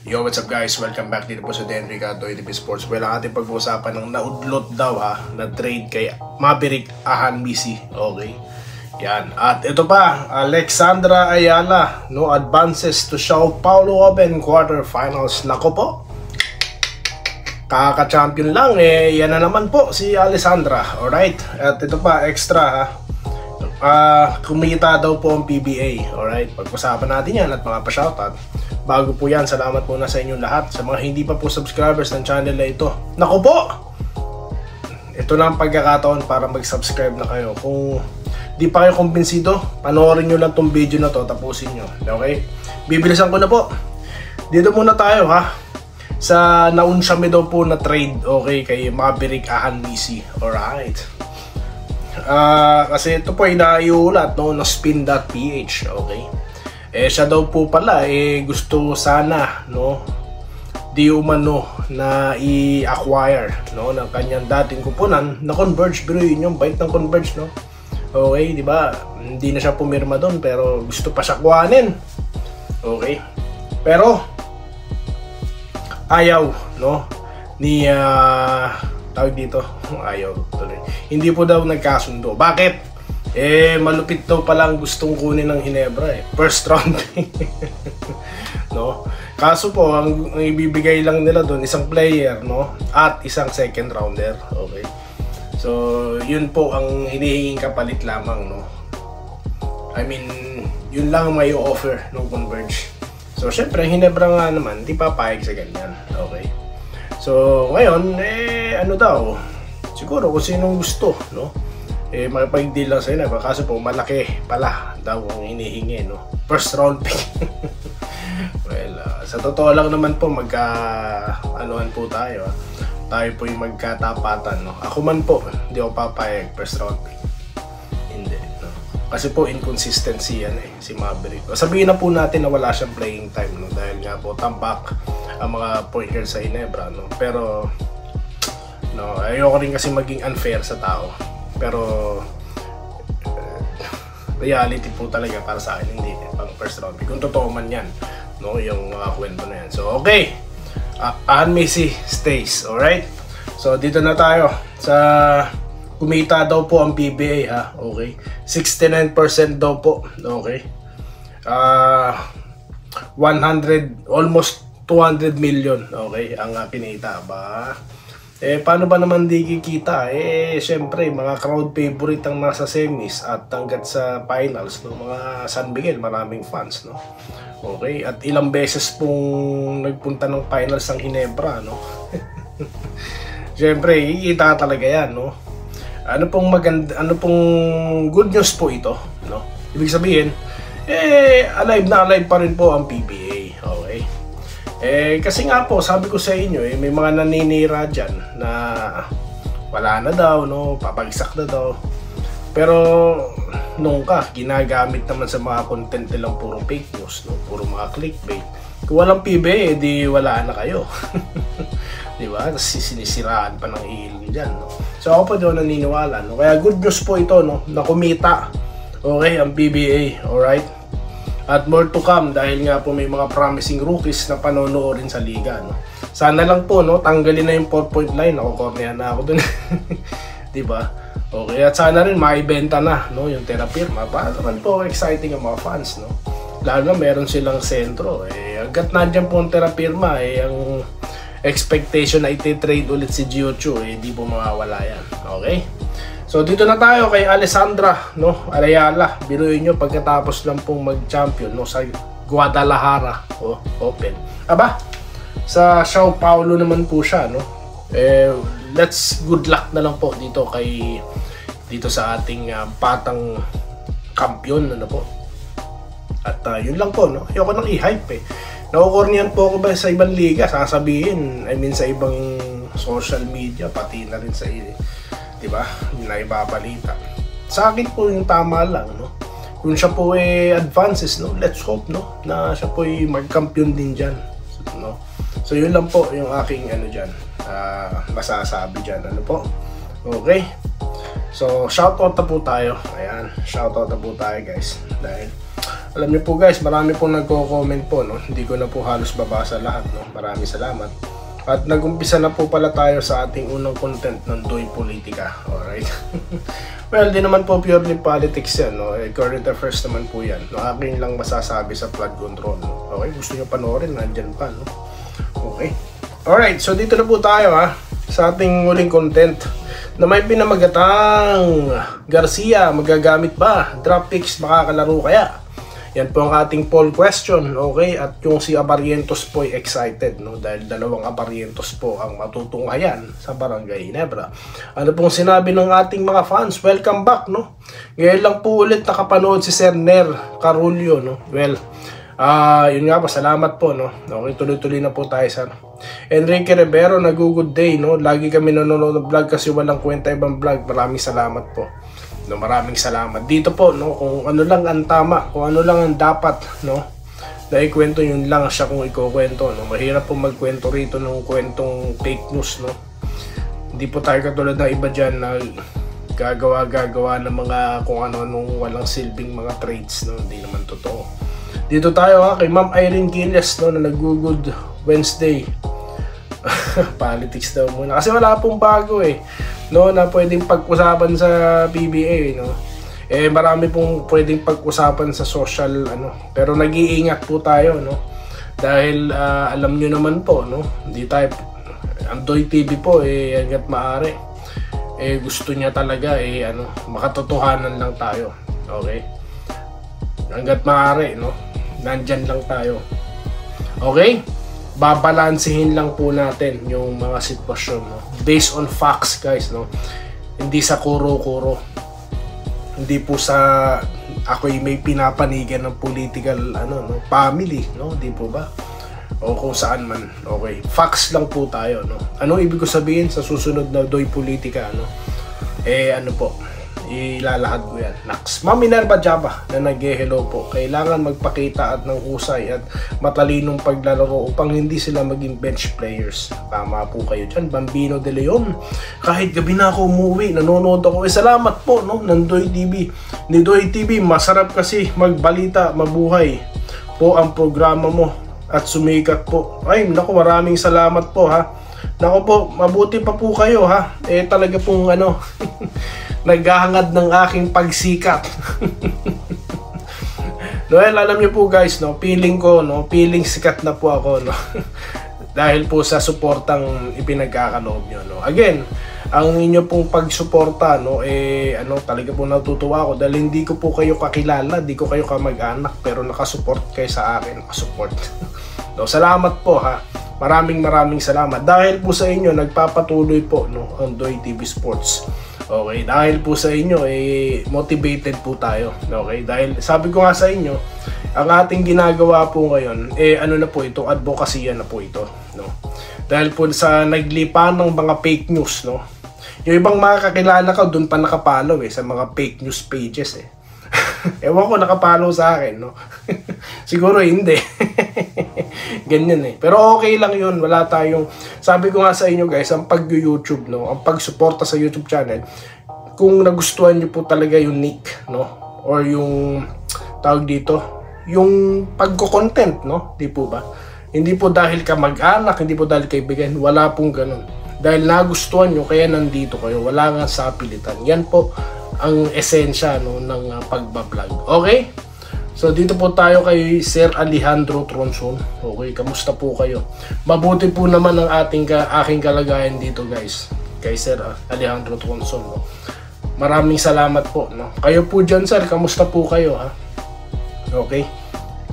Yo, what's up guys? Welcome back dito po sa Dan Ricardo ATP Sports. Well, ang ating pag-uusapan ng naudlot daw na trade kay Maverick Ahanmisi. Okay. Yan. At ito pa, Alexandra Ayala advances to Sao Paulo Open quarterfinals. Nako po. Kaka-champion lang yan na naman po si Alexandra. Alright. At ito pa, extra kumita daw po ang PBA. Alright. Pag-usapan natin yan at mga pa-shoutout. Bago po yan, salamat muna sa inyong lahat. Sa mga hindi pa po subscribers ng channel na ito, naku po! Ito na ang pagkakataon para mag-subscribe na kayo. Kung di pa kayo kumbinsido, panoorin nyo lang tong video na to, tapusin nyo. Okay? Bibilisan ko na po. Dito muna tayo sa naunsyame daw po na trade, okay, kay Maverick Ahanmisi. Alright. Kasi ito po ay naiulat na spin.ph, okay? Siya daw po pala gusto sana di umano na i-acquire ng kanyang dating kupunan na Converge. Pero yun yung bait ng Converge, okay, di ba? Hindi na siya pumirma doon pero gusto pa siya kuhanin. Okay? Pero ayaw ni tawag dito, ayaw tuloy. Hindi po daw nagkasundo. Bakit? Malupit daw palang gustong kunin ng Ginebra first round. Kaso po, ang ibibigay lang nila doon isang player at isang second rounder. Okay. So, yun po ang hinihinging kapalit lamang I mean, yun lang may offer ng Converge. So, syempre, Ginebra nga naman, di papayag sa ganyan. Okay. So, ngayon, ano daw? Siguro kung sinong gusto, makipag-deal lang sa inyo. Kaso po, malaki pala daw ang hinihingi, first round pick. Well, sa totoo lang naman po, anuhan po tayo. Tayo po yung magkatapatan, Ako man po, hindi ako papayag first round pick. Hindi, Kasi po, inconsistency yan, si Maverick. Sabihin na po natin na wala siyang playing time, Dahil nga po, tambak ang mga point guard sa Ginebra, Pero, ayoko rin kasi maging unfair sa tao. Pero reality po talaga para sa akin, hindi pang first round pick. Kung totoo man yan, yung mga kwento na yan. So, okay. Ahanmisi stays, alright? So, dito na tayo sa kumita daw po ang PBA, okay? 69% daw po, okay? 100, almost 200 million, okay? Ang kinita ba? Paano ba naman di kikita? Syempre, mga crowd favorite ang nasa semis at hanggat sa finals, mga San Miguel, maraming fans, Okay, at ilang beses pong nagpunta ng finals ng Ginebra, Syempre, kikita talaga yan, Ano pong maganda, ano pong good news po ito, Ibig sabihin, alive na alive pa rin po ang PBA, okay? Kasi nga po, sabi ko sa inyo, may mga naninira dyan na wala na daw, papagsak na daw. Pero, nung ginagamit naman sa mga content nilang puro fake news, puro mga clickbait. Kung walang PBA, di wala na kayo. Diba? Tapos sinisiraan pa ng ilong dyan, So, ako po doon naniniwala, Kaya good news po ito, na kumita, okay, ang PBA, alright? At more to come dahil nga po may mga promising rookies na panonoorin sa liga, Sana lang po, tanggalin na yung 4-point line. Nakukornehan na ako dun. Diba? Okay, at sana rin maibenta na, yung Terrapirma. Para naman po exciting ang mga fans, Lalo na meron silang sentro. Agad nandiyan po ang Terrapirma, ang expectation na iti-trade ulit si Gio Chu, di po mawawala yan. Okay? So dito na tayo kay Alexandra Ayala. Biruin nyo pagkatapos lang pong mag-champion sa Guadalajara Open. Aba, sa Sao Paulo naman po siya, let's good luck na lang po dito sa ating batang kampiyon, po. At yun lang po, ayoko nang i-hype Nakukornihan po ako ba sa ibang liga, sasabihin, sa ibang social media, pati na rin sa diba? Na ibabalita. Sa akin po yung tama lang, Kung siya po advances, let's hope, na siya po mag-champion din dyan, So yun lang po yung aking dyan, masasabi dyan, po. Okay? So shoutout na po tayo. Ayan, shoutout na po tayo guys. Dahil Alam niyo po guys, marami pong nagko-comment po, no? Hindi ko na po halos babasa lahat, no? Maraming salamat. At nag-umpisa na po pala tayo sa ating unang content ng Doy Politika. Alright? Well, di naman po purely politics yan, no? Current affairs naman po yan. No? Akin lang masasabi sa flood control, no? Okay, gusto nyo panoorin, nandyan pa, no? Okay. Alright, so dito na po tayo, ha? Sa ating huling content na may pinamagatang Garcia, magagamit ba? Draft picks, makakalaro kaya? Yan po ang ating poll question, okay? At yung si Abarrientos po ay excited, no? Dahil dalawang Abarrientos po ang matutunghayan sa Barangay Ginebra. Ano pong sinabi ng ating mga fans? Welcome back, no? Ngayon lang po ulit nakapanood si Sir Ner Carulio, no? Well, yun nga po, salamat po, no? Okay, tuloy-tuloy na po tayo, sir. Enrique Rivero, nag-good day, no? Lagi kami nanonood ng vlog kasi walang kwenta ibang vlog. Maraming salamat po. No, maraming salamat dito po, no, kung ano lang ang tama, kung ano lang ang dapat, no, na ikwento, yun lang siya kung ikukwento, no. Mahirap po magkwento rito ng kwentong fake news, no. Hindi po tayo katulad ng iba dyan na gagawa ng mga kung ano nung walang silbing mga trades, no. Hindi naman totoo. Dito tayo, ha, kay Ma'am Irene Gilles, no, na nag-good Wednesday. Politics daw muna kasi wala pong bago no, na pwedeng pag-usapan sa PBA, no. Marami pong pwedeng pag-usapan sa social, ano, pero nag-iingat po tayo, no, dahil alam nyo naman po, no, hindi tayo, ang Doy TV po hanggat maaari gusto niya talaga ano, makatotohanan lang tayo, okay, hanggat maaari, no, nandyan lang tayo, okay. Babalansehin lang po natin yung mga sitwasyon, no? Based on facts, guys, no? Hindi sa kuro-kuro. Hindi po sa ako'y may pinapanigan ng political no, family, no? Di po ba? O kung saan man. Okay. Facts lang po tayo, no? Ano ibig ko sabihin sa susunod na Doy Politika, no? Ano po? Ilalahad ko yan. Next. Ma'am Minerva Java na nag-hello po. Kailangan magpakita at ng husay at matalinong paglalaro upang hindi sila maging bench players. Tama po kayo dyan. Bambino de Leon. Kahit gabi na ako umuwi, nanonood ako. Salamat po, no? Ng Doy TV. Ni Doy TV, masarap kasi magbalita, mabuhay po ang programa mo at sumikat po. Ay, naku, maraming salamat po, ha. Naku po, mabuti pa po kayo, ha. Talaga pong ano naghahangad ng aking pagsikat. Well, alam niyo po guys, no, feeling ko, no, feeling sikat na po ako, no. Dahil po sa suportang ipinagkakaloob niyo, no. Again, ang inyo pong pagsuporta, no, ano, talaga po natutuwa ako dahil hindi ko po kayo kakilala, di ko kayo kamag-anak, pero nakasupport kayo sa akin, nakasupport. No, salamat po, ha. Maraming salamat. Dahil po sa inyo, nagpapatuloy po, no, ang Doy TV Sports. Okay, dahil po sa inyo, motivated po tayo. Okay, dahil sabi ko nga sa inyo, ang ating ginagawa po ngayon, ano na po ito, advocacy na po ito, no? Dahil po sa naglipan ng mga fake news, no? Yung ibang mga kakilala ko, dun pa nakapalo sa mga fake news pages, Ewan ko, nakapalo sa akin, no? Siguro hindi. Ganyan Pero okay lang yun, wala tayong, sabi ko nga sa inyo guys, ang pag-YouTube, no, ang pagsuporta sa YouTube channel, kung nagustuhan nyo po talaga yung nick, no, or yung tawag dito, yung pagko-content, no, di po ba? Hindi po dahil ka mag-anak, hindi po dahil kaibigan, wala pong ganun. Dahil nagustuhan nyo, kaya nandito kayo, wala nga sa pilitan. Yan po ang esensya, no, ng pagbablog. Okay? So dito po tayo kay Sir Alejandro Tronson. Okay, kamusta po kayo? Mabuti po naman ang aking kalagayan dito guys. Kay Sir Alejandro Tronson, no? Maraming salamat po, no? Kayo po dyan sir, kamusta po kayo, ha? Okay.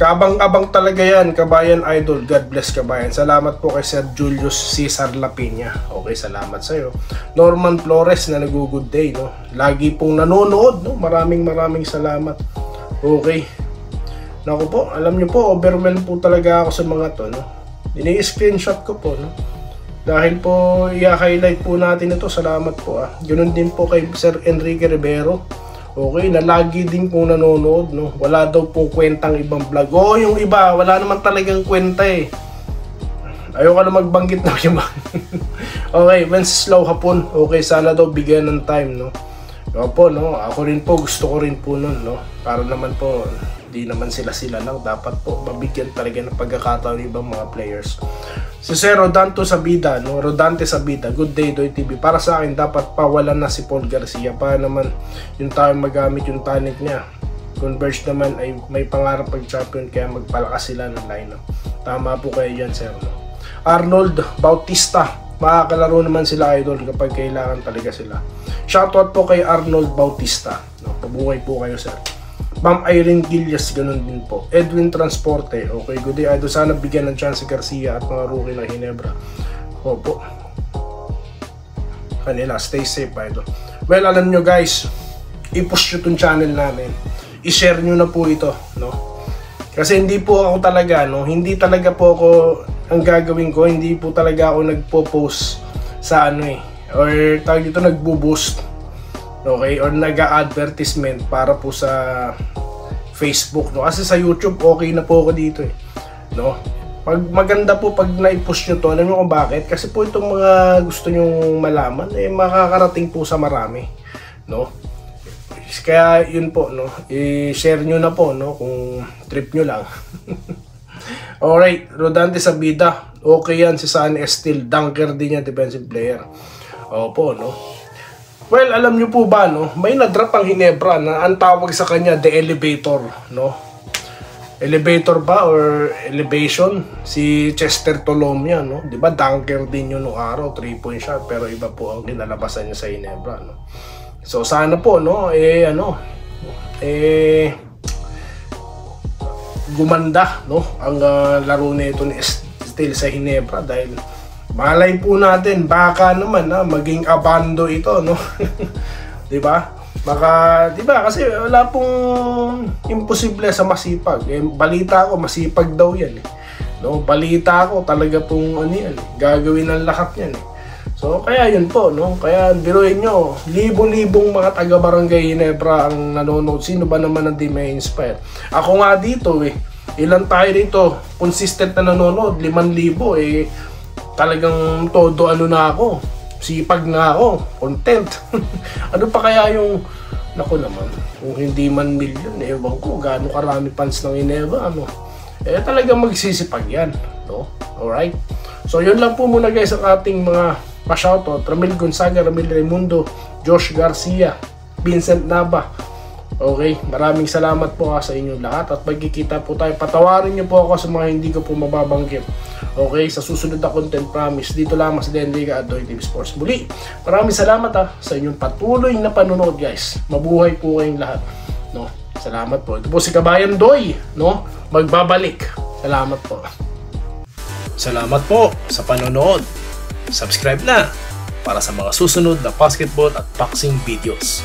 Kaabang-abang talaga yan, Kabayan Idol. God bless Kabayan. Salamat po kay Sir Julius Cesar Lapina. Okay, salamat sa'yo. Norman Flores na nag-good day, no? Lagi pong nanonood, no? Maraming salamat. Okay. Naku po, alam nyo po, overwhelmed po talaga ako sa mga to, no? Ini-screenshot ko po, no? Dahil po, i-highlight po natin ito. Salamat po, Ganun din po kay Sir Enrique Rivero. Okay, na lagi din po nanonood, no? Wala daw po kwentang ibang vlog. Yung iba, wala naman talagang kwenta, Ayoko na magbanggit na yung okay, Wenceslao Hapon. Okay, sana daw bigyan ng time, no? Opo, no? Ako rin po, gusto ko rin po nun, no? Para naman po, di naman sila lang. Dapat po mabigyan talaga ng pagkakataon ng ibang mga players. Si Sir Rodante Sabida, no? Rodante Sabida, good day Doy TV. Para sa akin, dapat pawalan na si Paul Garcia. Para naman yung tayo magamit yung talent niya. Converge naman ay may pangarap pag-champion, kaya magpalakas sila ng lineup. Tama po kayo yan, Sir. No? Arnold Bautista, makakalaro naman sila idol kapag kailangan talaga sila. Shoutout po kay Arnold Bautista. No? Pabuhay po kayo, Sir. Ma'am Irene Gillias, ganun din po. Edwin Transporte, okay, good day idol. Sana bigyan ng chance si Garcia at mga rookie ng Ginebra. Opo. Kanila, stay safe idol. Well, alam nyo guys, i-push nyo itong channel namin. I-share nyo na po ito, no? Kasi hindi po ako talaga, no? Hindi talaga po ako, ang gagawin ko, hindi po talaga ako nagpo-post sa ano eh. Or tawag dito, nagbo-boost. Okay, or nag-a-advertisement para po sa Facebook, no? Kasi sa YouTube okay na po ako dito eh, no? Maganda po pag na-push nyo to. Alam nyo kung bakit? Kasi po itong mga gusto nyong malaman eh makakarating po sa marami, no? Kaya yun po, no? I-share nyo na po, no? Kung trip nyo lang. Alright, Rodante Sabida, okay yan si Sunny Estil, dunker din yan, defensive player. Opo, no? Well, alam nyo po ba, no? May na-drop ang Ginebra na ang tawag sa kanya, The Elevator, no? Elevator ba or elevation? Si Chester Tolomia, no? Di ba dunker din yun nung araw, 3-point shot, pero iba po ang kinalabasan niya sa Ginebra, no? So, sana po, no? Gumanda, no? Ang laro nito ni Estil sa Ginebra dahil malay po natin, baka naman maging abando ito, no? 'Di ba? Baka, 'di ba? Kasi wala pong imposible sa masipag. Balita ko masipag daw 'yan, eh. No? Balita ko talaga pong ano 'yan, gagawin ng lahat 'yan, eh. So, kaya yun po, no? Kaya biruin nyo, libo-libong mga taga-barangay Ginebra ang nanonood. Sino ba naman ang di may inspire? Ako nga dito, eh. Ilan tayo dito? Consistent na nanonood, 5,000, eh. Talagang todo ano na ako, sipag na ako, content. Ano pa kaya yung, naku naman, kung hindi man million, ewan ko, gaano karami fans ng Ginebra, ano. Eh talagang magsisipag yan, no? Alright? So yun lang po muna guys ang ating mga pa-shoutout. Ramil Gonzaga, Ramil Raimundo, Josh Garcia, Vincent Nava. Okay, maraming salamat po sa inyong lahat at magkikita po tayo. Patawarin niyo po ako sa mga hindi ko po mababanggit. Okay, sa susunod na content, promise. Dito lamang sa Denliga at Doy TV Sports. Muli, maraming salamat sa inyong patuloy na panonood guys. Mabuhay po kayong lahat, no? Salamat po. Ito po si Kabayan Doy, no? Magbabalik. Salamat po. Salamat po sa panonood. Subscribe na para sa mga susunod na basketball at boxing videos.